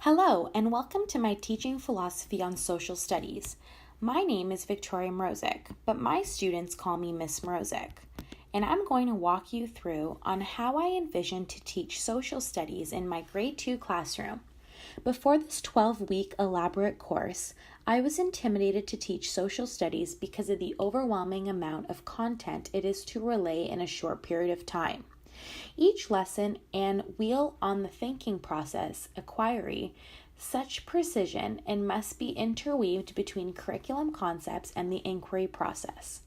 Hello, and welcome to my teaching philosophy on social studies. My name is Victoria Mrozik, but my students call me Miss Mrozik, and I'm going to walk you through on how I envision to teach social studies in my grade 2 classroom. Before this 12-week elaborate course, I was intimidated to teach social studies because of the overwhelming amount of content it is to relay in a short period of time. Each lesson and wheel on the thinking process, acquiree, such precision and must be interweaved between curriculum concepts and the inquiry process.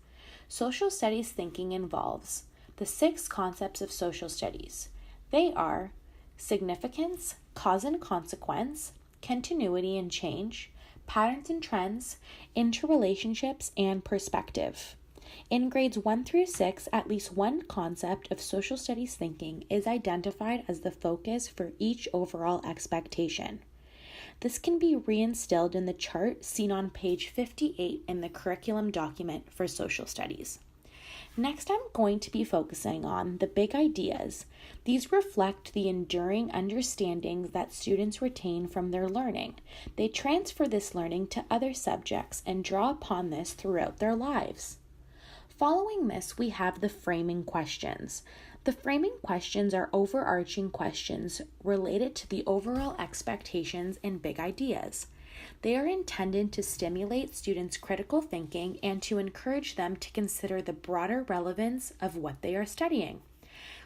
Social studies thinking involves the 6 concepts of social studies. They are significance, cause and consequence, continuity and change, patterns and trends, interrelationships, and perspective. In grades 1 through 6, at least one concept of social studies thinking is identified as the focus for each overall expectation. This can be reinstilled in the chart seen on page 58 in the curriculum document for social studies. Next, I'm going to be focusing on the big ideas. These reflect the enduring understandings that students retain from their learning. They transfer this learning to other subjects and draw upon this throughout their lives. Following this, we have the framing questions. The framing questions are overarching questions related to the overall expectations and big ideas. They are intended to stimulate students' critical thinking and to encourage them to consider the broader relevance of what they are studying.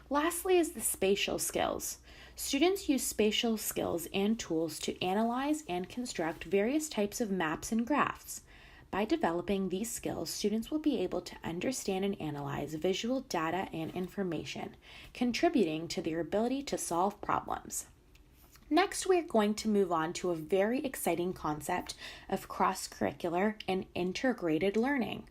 Lastly is the spatial skills. Students use spatial skills and tools to analyze and construct various types of maps and graphs. By developing these skills, students will be able to understand and analyze visual data and information, contributing to their ability to solve problems. Next, we're going to move on to a very exciting concept of cross-curricular and integrated learning.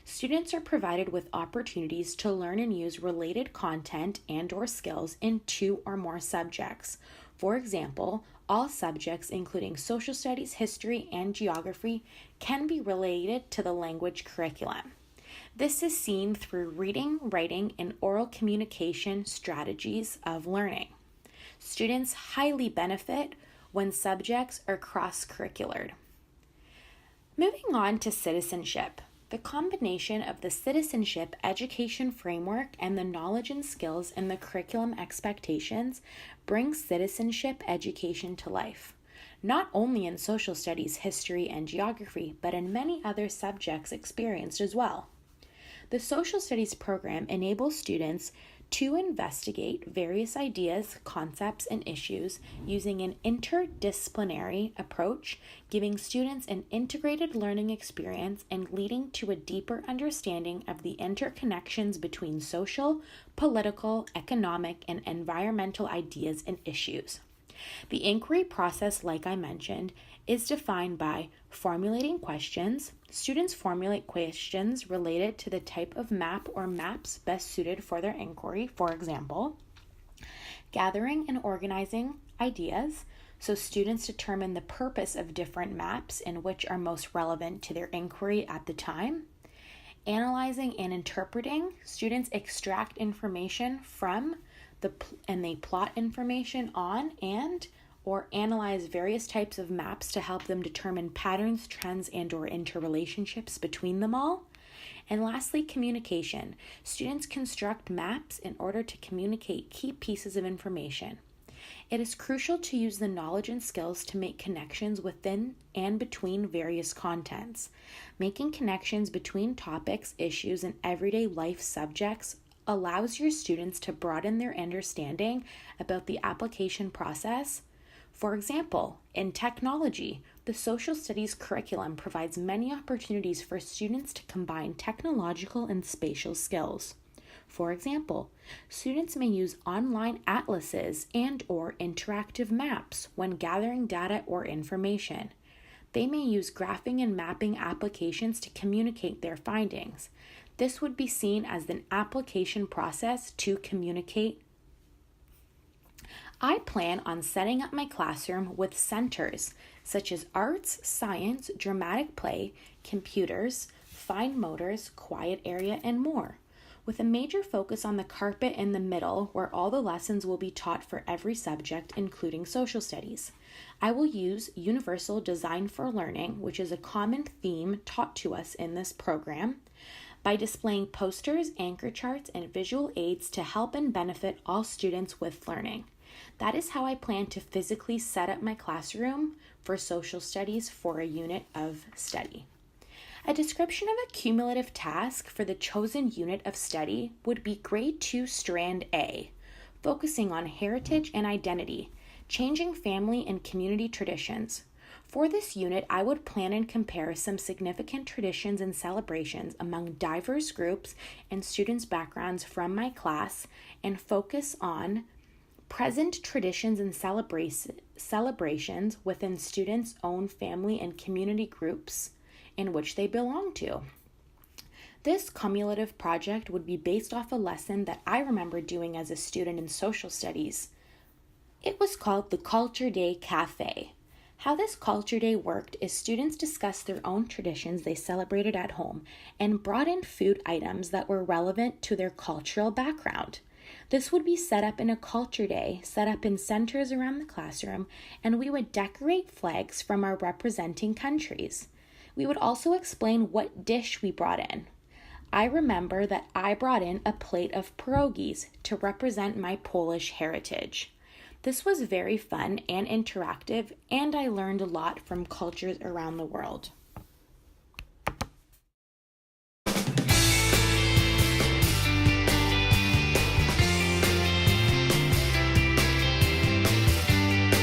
Students are provided with opportunities to learn and use related content and/or skills in 2 or more subjects. For example, all subjects, including social studies, history, and geography, can be related to the language curriculum. This is seen through reading, writing, and oral communication strategies of learning. Students highly benefit when subjects are cross-curricular. Moving on to citizenship. The combination of the citizenship education framework and the knowledge and skills in the curriculum expectations brings citizenship education to life, not only in social studies, history, and geography, but in many other subjects experienced as well. The social studies program enables students to investigate various ideas, concepts, and issues using an interdisciplinary approach, giving students an integrated learning experience and leading to a deeper understanding of the interconnections between social, political, economic, and environmental ideas and issues. The inquiry process, like I mentioned, is defined by formulating questions. Students formulate questions related to the type of map or maps best suited for their inquiry, for example. Gathering and organizing ideas, so students determine the purpose of different maps and which are most relevant to their inquiry at the time. Analyzing and interpreting, students extract information from and they plot information on or analyze various types of maps to help them determine patterns, trends, and/or interrelationships between them all. And lastly, communication. Students construct maps in order to communicate key pieces of information. It is crucial to use the knowledge and skills to make connections within and between various contents. Making connections between topics, issues, and everyday life subjects allows your students to broaden their understanding about the application process. For example, in technology, the social studies curriculum provides many opportunities for students to combine technological and spatial skills. For example, students may use online atlases and/or interactive maps when gathering data or information. They may use graphing and mapping applications to communicate their findings. This would be seen as an application process to communicate. I plan on setting up my classroom with centers such as arts, science, dramatic play, computers, fine motors, quiet area, and more. with a major focus on the carpet in the middle where all the lessons will be taught for every subject, including social studies. I will use Universal Design for Learning, which is a common theme taught to us in this program, by displaying posters, anchor charts, and visual aids to help and benefit all students with learning. That is how I plan to physically set up my classroom for social studies for a unit of study. A description of a cumulative task for the chosen unit of study would be Grade 2 Strand A, focusing on heritage and identity, changing family and community traditions. For this unit, I would plan and compare some significant traditions and celebrations among diverse groups and students' backgrounds from my class and focus on present traditions and celebrations within students' own family and community groups in which they belong to. This cumulative project would be based off a lesson that I remember doing as a student in social studies. It was called the Culture Day Cafe. How this Culture Day worked is students discussed their own traditions they celebrated at home and brought in food items that were relevant to their cultural background. This would be set up in a Culture Day, set up in centers around the classroom, and we would decorate flags from our representing countries. We would also explain what dish we brought in. I remember that I brought in a plate of pierogies to represent my Polish heritage. This was very fun and interactive, and I learned a lot from cultures around the world.